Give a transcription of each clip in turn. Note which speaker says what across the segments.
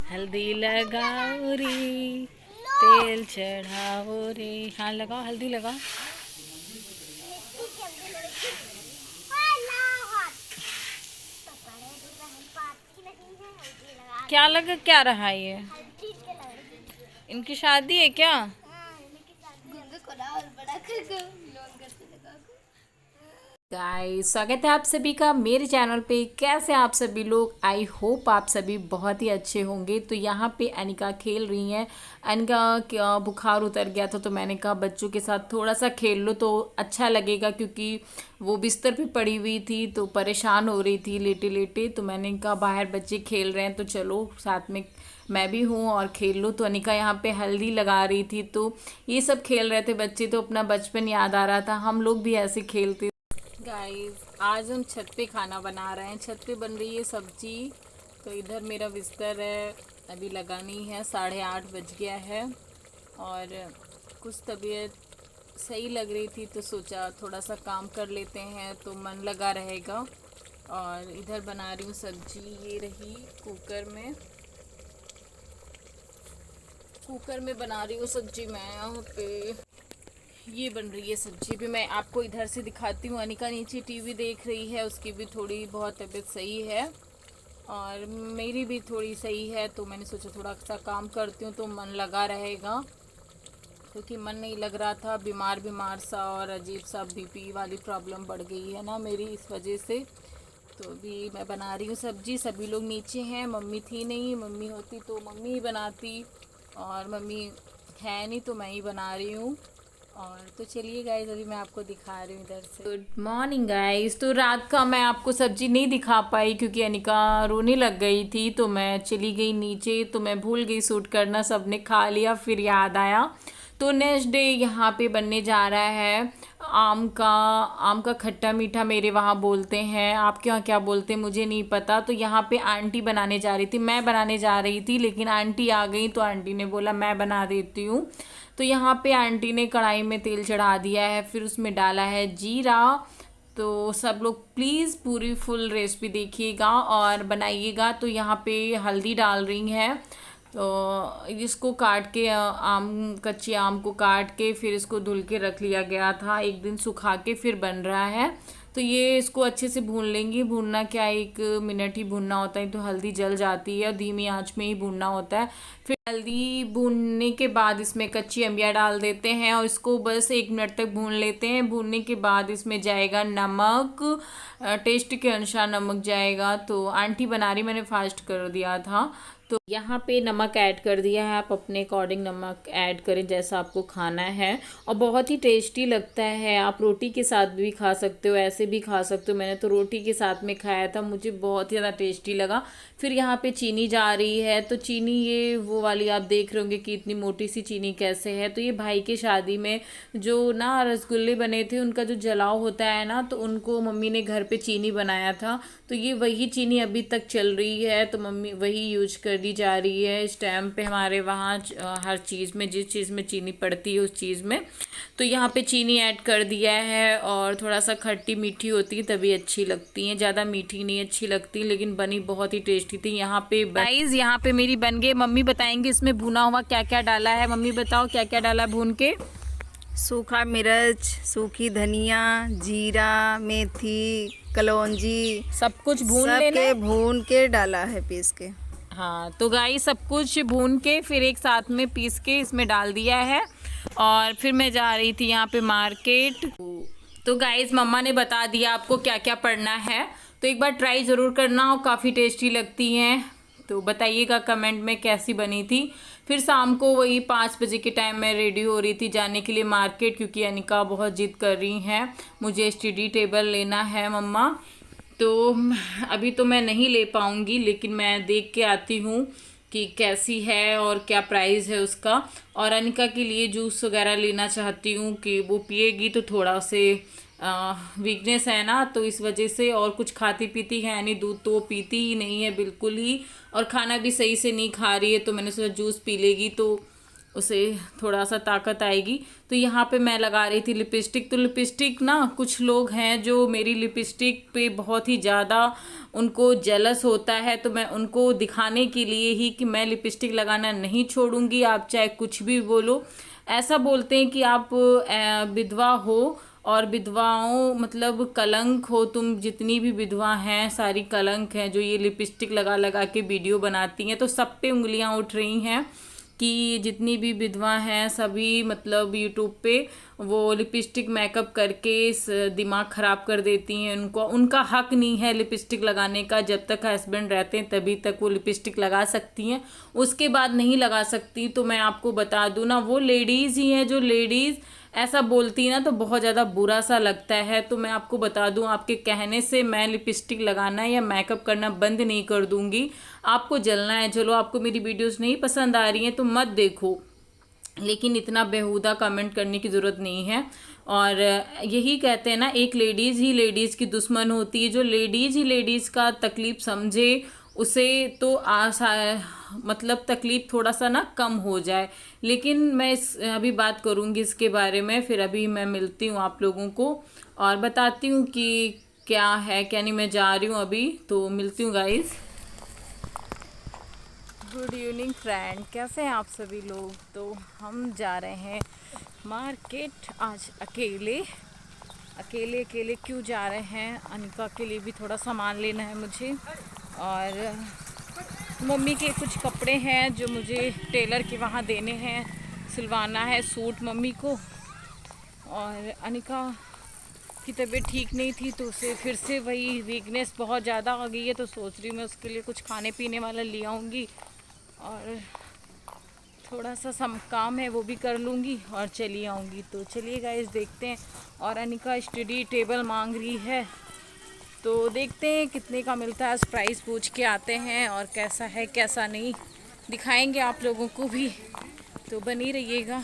Speaker 1: हल्दी लगाओ रे, तेल चढ़ाओ रे। हाँ लगाओ, हल्दी लगाओ। क्या लग क्या रहा है ये? इनकी शादी है क्या? गाइस, स्वागत है आप सभी का मेरे चैनल पे। कैसे आप सभी लोग? आई होप आप सभी बहुत ही अच्छे होंगे। तो यहाँ पे अनिका खेल रही हैं। अनिका क्या बुखार उतर गया था, तो मैंने कहा बच्चों के साथ थोड़ा सा खेल लो तो अच्छा लगेगा, क्योंकि वो बिस्तर पे पड़ी हुई थी तो परेशान हो रही थी लेटे लेटे। तो मैंने कहा बाहर बच्चे खेल रहे हैं तो चलो साथ में मैं भी हूँ और खेल लो। तो अनिका यहाँ पे हल्दी लगा रही थी, तो ये सब खेल रहे थे बच्चे। तो अपना बचपन याद आ रहा था, हम लोग भी ऐसे खेलते। गाइस, आज हम छत पे खाना बना रहे हैं। छत पे बन रही है सब्जी। तो इधर मेरा बिस्तर है, अभी लगानी है। 8:30 बज गया है और कुछ तबीयत सही लग रही थी तो सोचा थोड़ा सा काम कर लेते हैं तो मन लगा रहेगा। और इधर बना रही हूँ सब्जी। ये रही कुकर में बना रही हूँ सब्जी मैं यहाँ पे। ये बन रही है सब्जी भी। मैं आपको इधर से दिखाती हूँ। अनिका नीचे टीवी देख रही है, उसकी भी थोड़ी बहुत तबीयत सही है और मेरी भी थोड़ी सही है। तो मैंने सोचा थोड़ा सा काम करती हूँ तो मन लगा रहेगा, क्योंकि मन नहीं लग रहा था। बीमार बीमार सा और अजीब सा बीपी वाली प्रॉब्लम बढ़ गई है ना मेरी, इस वजह से। तो अभी मैं बना रही हूँ सब्जी। सभी लोग नीचे हैं, मम्मी थी नहीं। मम्मी होती तो मम्मी ही बनाती, और मम्मी है नहीं तो मैं ही बना रही हूँ। और तो चलिए गाइस, अभी मैं आपको दिखा रही हूँ इधर से। Good morning guys. तो रात का मैं आपको सब्जी नहीं दिखा पाई क्योंकि अनिका रोने लग गई थी, तो मैं चली गई नीचे। तो मैं भूल गई शूट करना, सबने खा लिया, फिर याद आया। तो नेक्स्ट डे यहाँ पे बनने जा रहा है आम का खट्टा मीठा, मेरे वहाँ बोलते हैं। आपके यहाँ क्या बोलते हैं मुझे नहीं पता। तो यहाँ पे आंटी बनाने जा रही थी, मैं बनाने जा रही थी, लेकिन आंटी आ गई तो आंटी ने बोला मैं बना देती हूँ। तो यहाँ पे आंटी ने कढ़ाई में तेल चढ़ा दिया है, फिर उसमें डाला है जीरा। तो सब लोग प्लीज़ पूरी फुल रेसिपी देखिएगा और बनाइएगा। तो यहाँ पे हल्दी डाल रही हैं। तो इसको काट के कच्चे आम को काट के फिर इसको धुल के रख लिया गया था, एक दिन सुखा के फिर बन रहा है। तो ये इसको अच्छे से भून लेंगी। भूनना क्या 1 मिनट ही भूनना होता है, तो हल्दी जल जाती है और धीमी आंच में ही भूनना होता है। फिर हल्दी भूनने के बाद इसमें कच्ची अम्बिया डाल देते हैं और इसको बस 1 मिनट तक भून लेते हैं। भूनने के बाद इसमें जाएगा नमक, टेस्ट के अनुसार नमक जाएगा। तो आंटी बना रही, मैंने फास्ट कर दिया था। तो यहाँ पे नमक ऐड कर दिया है, आप अपने अकॉर्डिंग नमक ऐड करें जैसा आपको खाना है। और बहुत ही टेस्टी लगता है। आप रोटी के साथ भी खा सकते हो, ऐसे भी खा सकते हो। मैंने तो रोटी के साथ में खाया था, मुझे बहुत ही ज़्यादा टेस्टी लगा। फिर यहाँ पे चीनी जा रही है। तो चीनी ये वो वाली आप देख रहे होंगे कि इतनी मोटी सी चीनी कैसे है। तो ये भाई की शादी में जो ना रसगुल्ले बने थे, उनका जो जलाव होता है ना, तो उनको मम्मी ने घर पे चीनी बनाया था। तो ये वही चीनी अभी तक चल रही है, तो मम्मी वही यूज करी जा रही है इस टाइम पे हमारे वहाँ। हर चीज़ में, जिस चीज़ में चीनी पड़ती है उस चीज़ में। तो यहाँ पे चीनी ऐड कर दिया है और थोड़ा सा खट्टी मीठी होती है तभी अच्छी लगती हैं, ज़्यादा मीठी नहीं अच्छी लगती, लेकिन बनी बहुत ही टेस्टी थी। यहाँ पे गाइस, यहाँ पे मेरी बन गई। मम्मी बताएंगे इसमें भुना हुआ क्या क्या डाला है। मम्मी बताओ क्या क्या डाला भून के।
Speaker 2: सूखा मिर्च, सूखी धनिया, जीरा, मेथी, कलौंजी,
Speaker 1: सब कुछ भून
Speaker 2: सब
Speaker 1: लेना
Speaker 2: के
Speaker 1: है।
Speaker 2: भून के डाला है पीस के।
Speaker 1: हाँ, तो गाइस सब कुछ भून के फिर एक साथ में पीस के इसमें डाल दिया है। और फिर मैं जा रही थी यहाँ पे मार्केट। तो गाइस मम्मा ने बता दिया आपको क्या क्या पड़ना है, तो एक बार ट्राई ज़रूर करना, और काफ़ी टेस्टी लगती हैं। तो बताइएगा कमेंट में कैसी बनी थी। फिर शाम को वही 5 बजे के टाइम मैं रेडी हो रही थी जाने के लिए मार्केट, क्योंकि अनिका बहुत जिद कर रही हैं, मुझे स्टडी टेबल लेना है मम्मा। तो अभी तो मैं नहीं ले पाऊँगी, लेकिन मैं देख के आती हूँ कि कैसी है और क्या प्राइस है उसका। और अनिका के लिए जूस वगैरह लेना चाहती हूँ कि वो पिएगी तो थोड़ा से वीकनेस है ना, तो इस वजह से। और कुछ खाती पीती है नहीं, दूध तो वो पीती ही नहीं है बिल्कुल ही, और खाना भी सही से नहीं खा रही है। तो मैंने सोचा जूस पी लेगी तो उसे थोड़ा सा ताकत आएगी। तो यहाँ पे मैं लगा रही थी लिपस्टिक। तो लिपस्टिक ना, कुछ लोग हैं जो मेरी लिपस्टिक पे बहुत ही ज़्यादा उनको जेलस होता है, तो मैं उनको दिखाने के लिए ही कि मैं लिपस्टिक लगाना नहीं छोड़ूंगी, आप चाहे कुछ भी बोलो। ऐसा बोलते हैं कि आप विधवा हो और विधवाओं मतलब कलंक हो, तुम जितनी भी विधवा हैं सारी कलंक हैं जो ये लिपस्टिक लगा लगा के वीडियो बनाती हैं। तो सब पे उंगलियां उठ रही हैं कि जितनी भी विधवा हैं सभी मतलब यूट्यूब पे वो लिपस्टिक मेकअप करके दिमाग ख़राब कर देती हैं। उनका हक नहीं है लिपस्टिक लगाने का। जब तक हस्बैंड रहते हैं तभी तक वो लिपस्टिक लगा सकती हैं, उसके बाद नहीं लगा सकती। तो मैं आपको बता दूँ ना, वो लेडीज़ ही हैं जो लेडीज़ ऐसा बोलती ना तो बहुत ज़्यादा बुरा सा लगता है। तो मैं आपको बता दूं, आपके कहने से मैं लिपस्टिक लगाना या मेकअप करना बंद नहीं कर दूंगी। आपको जलना है चलो, आपको मेरी वीडियोस नहीं पसंद आ रही हैं तो मत देखो, लेकिन इतना बेहुदा कमेंट करने की ज़रूरत नहीं है। और यही कहते हैं ना, एक लेडीज़ ही लेडीज़ की दुश्मन होती है। जो लेडीज़ ही लेडीज़ का तकलीफ़ समझे उसे तो मतलब तकलीफ़ थोड़ा सा ना कम हो जाए। लेकिन मैं अभी बात करूँगी इसके बारे में, फिर अभी मैं मिलती हूँ आप लोगों को और बताती हूँ कि क्या है क्या नहीं। मैं जा रही हूँ अभी, तो मिलती हूँ गाइस। गुड इवनिंग फ्रेंड, कैसे हैं आप सभी लोग। तो हम जा रहे हैं मार्केट आज अकेले अकेले क्यों जा रहे हैं, अनिका के लिए भी थोड़ा सामान लेना है मुझे, और मम्मी के कुछ कपड़े हैं जो मुझे टेलर के वहाँ देने हैं, सिलवाना है सूट मम्मी को। और अनिका की तबीयत ठीक नहीं थी तो उसे फिर से वही वीकनेस बहुत ज़्यादा आ गई है। तो सोच रही हूँ मैं उसके लिए कुछ खाने पीने वाला ले आऊँगी और थोड़ा सा काम है वो भी कर लूँगी और चली आऊँगी। तो चलिए गाइस देखते हैं। और अनिका स्टडी टेबल मांग रही है, तो देखते हैं कितने का मिलता है, प्राइस पूछ के आते हैं और कैसा है कैसा नहीं दिखाएंगे आप लोगों को भी, तो बनी रहिएगा।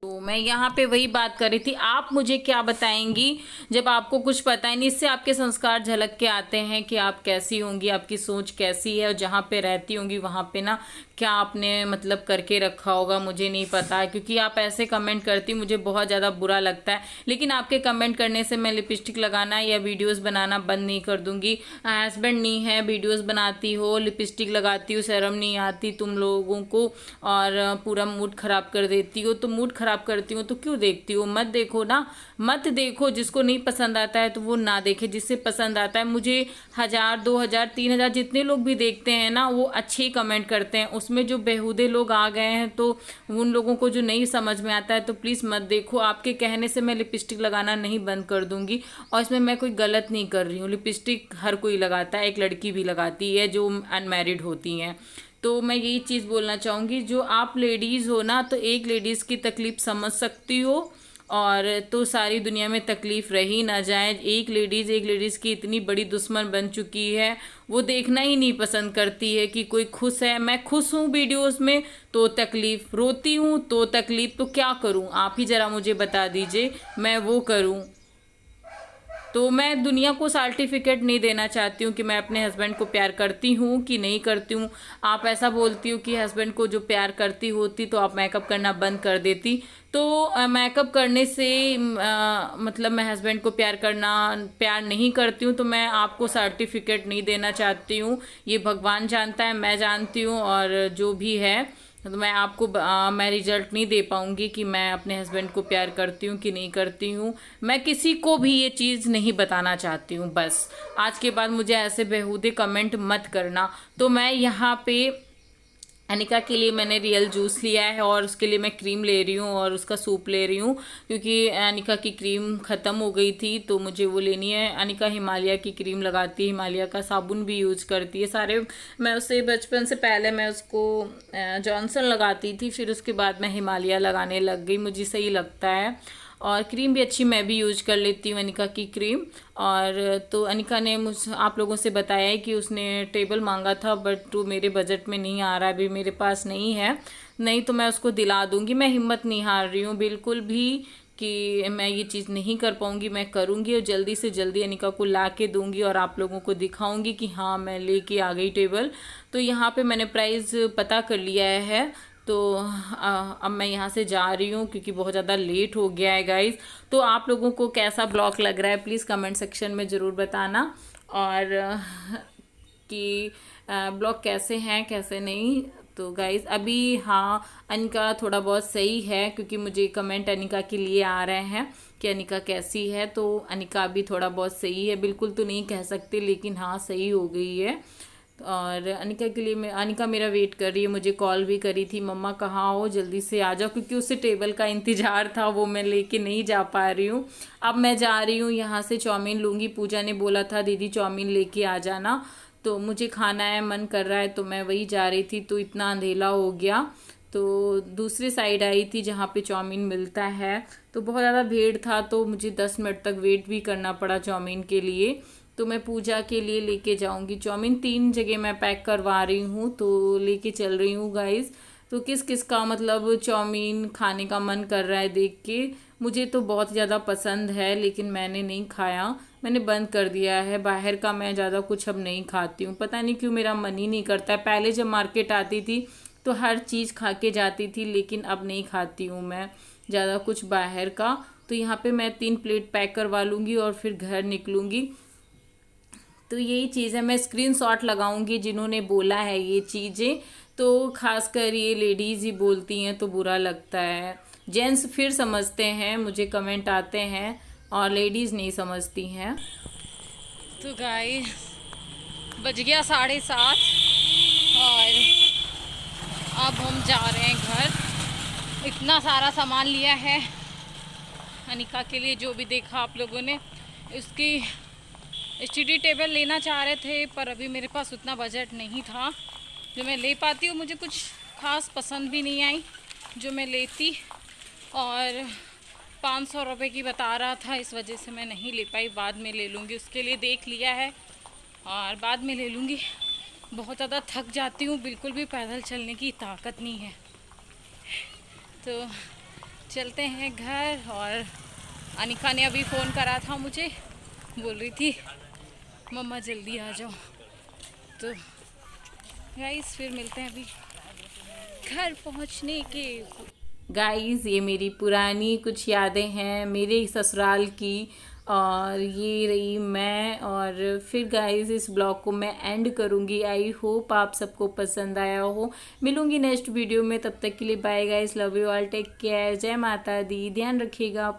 Speaker 1: तो मैं यहाँ पे वही बात कर रही थी, आप मुझे क्या बताएंगी जब आपको कुछ पता ही नहीं। इससे आपके संस्कार झलक के आते हैं कि आप कैसी होंगी, आपकी सोच कैसी है, और जहाँ पे रहती होंगी वहाँ पे ना क्या आपने मतलब करके रखा होगा मुझे नहीं पता। क्योंकि आप ऐसे कमेंट करती मुझे बहुत ज़्यादा बुरा लगता है, लेकिन आपके कमेंट करने से मैं लिपस्टिक लगाना या वीडियोस बनाना बंद नहीं कर दूंगी। हस्बैंड नहीं है, वीडियोस बनाती हो, लिपस्टिक लगाती हो, शर्म नहीं आती तुम लोगों को, और पूरा मूड ख़राब कर देती हो। तो मूड ख़राब करती हो तो क्यों देखती हो, मत देखो ना, मत देखो। जिसको नहीं पसंद आता है तो वो ना देखे, जिससे पसंद आता है। मुझे 1000 2000 3000 जितने लोग भी देखते हैं ना वो अच्छे ही कमेंट करते हैं। उसमें जो बेहुदे लोग आ गए हैं तो उन लोगों को जो नहीं समझ में आता है तो प्लीज़ मत देखो। आपके कहने से मैं लिपस्टिक लगाना नहीं बंद कर दूंगी, और इसमें मैं कोई गलत नहीं कर रही हूँ। लिपस्टिक हर कोई लगाता है, एक लड़की भी लगाती है जो अनमैरिड होती हैं। तो मैं यही चीज़ बोलना चाहूँगी, जो आप लेडीज़ हो ना तो एक लेडीज़ की तकलीफ़ समझ सकती हो, और तो सारी दुनिया में तकलीफ़ रही ना जाए। एक लेडीज़ की इतनी बड़ी दुश्मन बन चुकी है, वो देखना ही नहीं पसंद करती है कि कोई खुश है। मैं खुश हूँ वीडियोस में तो तकलीफ़, रोती हूँ तो तकलीफ़, तो क्या करूँ आप ही ज़रा मुझे बता दीजिए, मैं वो करूँ। तो मैं दुनिया को सर्टिफिकेट नहीं देना चाहती हूँ कि मैं अपने हस्बैंड को प्यार करती हूँ कि नहीं करती हूँ। आप ऐसा बोलती हो कि हस्बैंड को जो प्यार करती होती तो आप मेकअप करना बंद कर देती। तो मेकअप करने से मतलब मैं हस्बैंड को प्यार नहीं करती हूँ, तो मैं आपको सर्टिफिकेट नहीं देना चाहती हूँ। ये भगवान जानता है, मैं जानती हूँ, और जो भी है तो मैं आपको मैं रिजल्ट नहीं दे पाऊँगी कि मैं अपने हस्बैंड को प्यार करती हूँ कि नहीं करती हूँ। मैं किसी को भी ये चीज़ नहीं बताना चाहती हूँ। बस आज के बाद मुझे ऐसे बेहुदे कमेंट मत करना। तो मैं यहाँ पे अनिका के लिए मैंने रियल जूस लिया है और उसके लिए मैं क्रीम ले रही हूँ और उसका सूप ले रही हूँ, क्योंकि अनिका की क्रीम ख़त्म हो गई थी तो मुझे वो लेनी है। अनिका हिमालय की क्रीम लगाती है, हिमालय का साबुन भी यूज़ करती है सारे। मैं उसे बचपन से पहले मैं उसको जॉनसन लगाती थी, फिर उसके बाद मैं हिमालय लगाने लग गई, मुझे सही लगता है। और क्रीम भी अच्छी मैं भी यूज कर लेती हूँ अनिका की क्रीम। और तो अनिका ने आप लोगों से बताया है कि उसने टेबल मांगा था, बट वो मेरे बजट में नहीं आ रहा है, अभी मेरे पास नहीं है। नहीं तो मैं उसको दिला दूँगी, मैं हिम्मत नहीं हार रही हूँ बिल्कुल भी कि मैं ये चीज़ नहीं कर पाऊँगी। मैं करूँगी और जल्दी से जल्दी अनिका को ला के दूँगी और आप लोगों को दिखाऊँगी कि हाँ मैं लेके आ गई टेबल। तो यहाँ पे मैंने प्राइस पता कर लिया है, तो अब मैं यहाँ से जा रही हूँ क्योंकि बहुत ज़्यादा लेट हो गया है गाइस। तो आप लोगों को कैसा ब्लॉग लग रहा है प्लीज़ कमेंट सेक्शन में ज़रूर बताना, और कि ब्लॉग कैसे हैं कैसे नहीं। तो गाइस अभी हाँ अनिका थोड़ा बहुत सही है, क्योंकि मुझे कमेंट अनिका के लिए आ रहे हैं कि अनिका कैसी है। तो अनिका अभी थोड़ा बहुत सही है, बिल्कुल तो नहीं कह सकते लेकिन हाँ सही हो गई है। और अनिका के लिए अनिका मेरा वेट कर रही है, मुझे कॉल भी करी थी मम्मा कहाँ हो जल्दी से आ जाओ, क्योंकि उसे टेबल का इंतज़ार था, वो मैं लेके नहीं जा पा रही हूँ। अब मैं जा रही हूँ यहाँ से चाउमीन लूँगी, पूजा ने बोला था दीदी चाउमीन लेके आ जाना, तो मुझे खाना है मन कर रहा है तो मैं वही जा रही थी। तो इतना अंधेला हो गया, तो दूसरी साइड आई थी जहाँ पे चाउमीन मिलता है, तो बहुत ज़्यादा भीड़ था, तो मुझे 10 मिनट तक वेट भी करना पड़ा चाउमीन के लिए। तो मैं पूजा के लिए लेके जाऊंगी चाउमीन, 3 जगह मैं पैक करवा रही हूँ, तो लेके चल रही हूँ गाइस। तो किस किस का मतलब चाउमीन खाने का मन कर रहा है देख के। मुझे तो बहुत ज़्यादा पसंद है लेकिन मैंने नहीं खाया, मैंने बंद कर दिया है। बाहर का मैं ज़्यादा कुछ अब नहीं खाती हूँ, पता नहीं क्यों मेरा मन ही नहीं करता है। पहले जब मार्केट आती थी तो हर चीज़ खा के जाती थी, लेकिन अब नहीं खाती हूँ मैं ज़्यादा कुछ बाहर का। तो यहाँ पे मैं 3 प्लेट पैक करवा लूँगी और फिर घर निकलूँगी। तो यही चीज़ है, मैं स्क्रीनशॉट लगाऊंगी जिन्होंने बोला है ये चीज़ें। तो खासकर ये लेडीज़ ही बोलती हैं तो बुरा लगता है, जेंट्स फिर समझते हैं, मुझे कमेंट आते हैं, और लेडीज़ नहीं समझती हैं। तो गाइस बज गया 7:30 और अब हम जा रहे हैं घर। इतना सारा सामान लिया है अनिका के लिए, जो भी देखा आप लोगों ने। उसकी स्टडी टेबल लेना चाह रहे थे पर अभी मेरे पास उतना बजट नहीं था जो मैं ले पाती हूँ। मुझे कुछ खास पसंद भी नहीं आई जो मैं लेती, और 500 रुपये की बता रहा था, इस वजह से मैं नहीं ले पाई। बाद में ले लूँगी, उसके लिए देख लिया है और बाद में ले लूँगी। बहुत ज़्यादा थक जाती हूँ, बिल्कुल भी पैदल चलने की ताकत नहीं है। तो चलते हैं घर। और अनिका ने अभी फ़ोन करा था मुझे, बोल रही थी मम्मा जल्दी आ जाओ। तो गाइस फिर मिलते हैं अभी घर पहुंचने के। गाइस ये मेरी पुरानी कुछ यादें हैं मेरे ससुराल की, और ये रही मैं। और फिर गाइस इस ब्लॉग को मैं एंड करूँगी। आई होप आप सबको पसंद आया हो। मिलूँगी नेक्स्ट वीडियो में, तब तक के लिए bye guys, love you all, take care, जय माता दी, ध्यान रखिएगा।